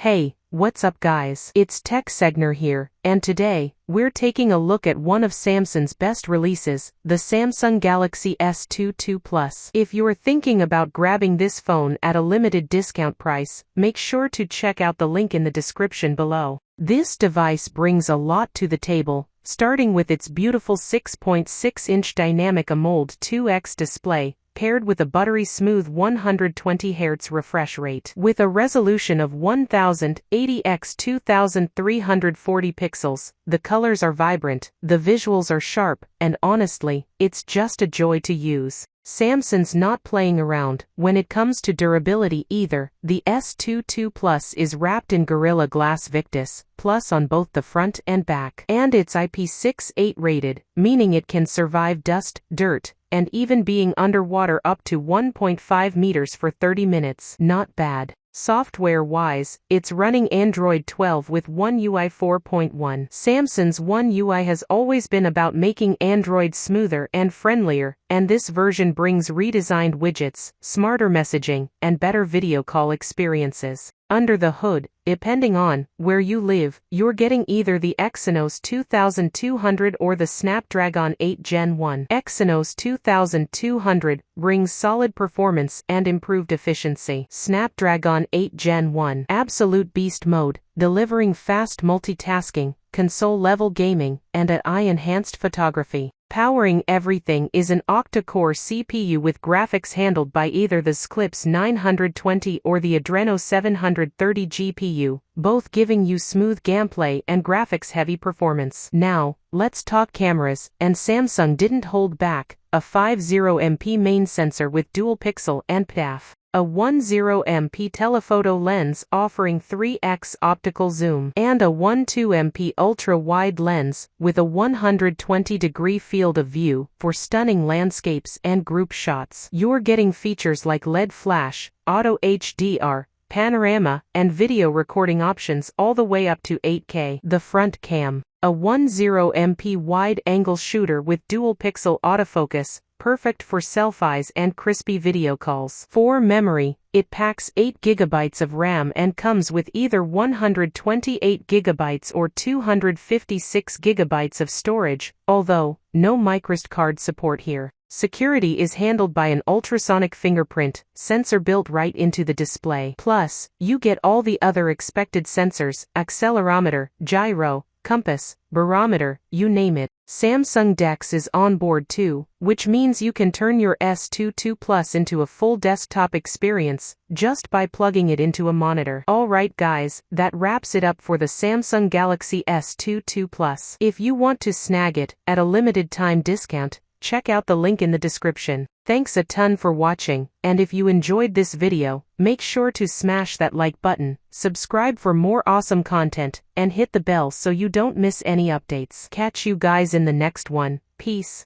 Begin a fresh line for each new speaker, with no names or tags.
Hey, what's up guys? It's TechSegner here, and today, we're taking a look at one of Samsung's best releases, the Samsung Galaxy S22 Plus. If you're thinking about grabbing this phone at a limited discount price, make sure to check out the link in the description below. This device brings a lot to the table, starting with its beautiful 6.6-inch dynamic AMOLED 2X display, paired with a buttery-smooth 120Hz refresh rate. With a resolution of 1080 x 2340 pixels, the colors are vibrant, the visuals are sharp, and honestly, it's just a joy to use. Samsung's not playing around when it comes to durability either. The S22 Plus is wrapped in Gorilla Glass Victus Plus on both the front and back, and it's IP68 rated, meaning it can survive dust, dirt, and even being underwater up to 1.5 meters for 30 minutes. Not bad. Software-wise, it's running Android 12 with One UI 4.1. Samsung's One UI has always been about making Android smoother and friendlier, and this version brings redesigned widgets, smarter messaging, and better video call experiences. Under the hood, depending on where you live, you're getting either the Exynos 2200 or the Snapdragon 8 Gen 1. Exynos 2200 brings solid performance and improved efficiency. Snapdragon 8 Gen 1, absolute beast mode, delivering fast multitasking, console-level gaming, and AI-enhanced photography. Powering everything is an octa-core CPU with graphics handled by either the Sclip's 920 or the Adreno 730 GPU, both giving you smooth gameplay and graphics-heavy performance. Now, let's talk cameras, and Samsung didn't hold back. A 50MP main sensor with dual-pixel and PDAF. A 10MP telephoto lens offering 3x optical zoom, and a 12MP ultra-wide lens with a 120-degree field of view for stunning landscapes and group shots. You're getting features like LED flash, auto HDR, panorama, and video recording options all the way up to 8K. The front cam. A 10MP wide-angle shooter with dual-pixel autofocus, perfect for selfies and crispy video calls. For memory, it packs 8GB of RAM and comes with either 128GB or 256GB of storage, although, no microSD card support here. Security is handled by an ultrasonic fingerprint sensor built right into the display. Plus, you get all the other expected sensors, accelerometer, gyro, compass, barometer, you name it. Samsung DeX is on board too, which means you can turn your S22 Plus into a full desktop experience just by plugging it into a monitor. Alright guys, that wraps it up for the Samsung Galaxy S22 Plus. If you want to snag it at a limited time discount, check out the link in the description. Thanks a ton for watching, and if you enjoyed this video, make sure to smash that like button, subscribe for more awesome content, and hit the bell so you don't miss any updates. Catch you guys in the next one. Peace.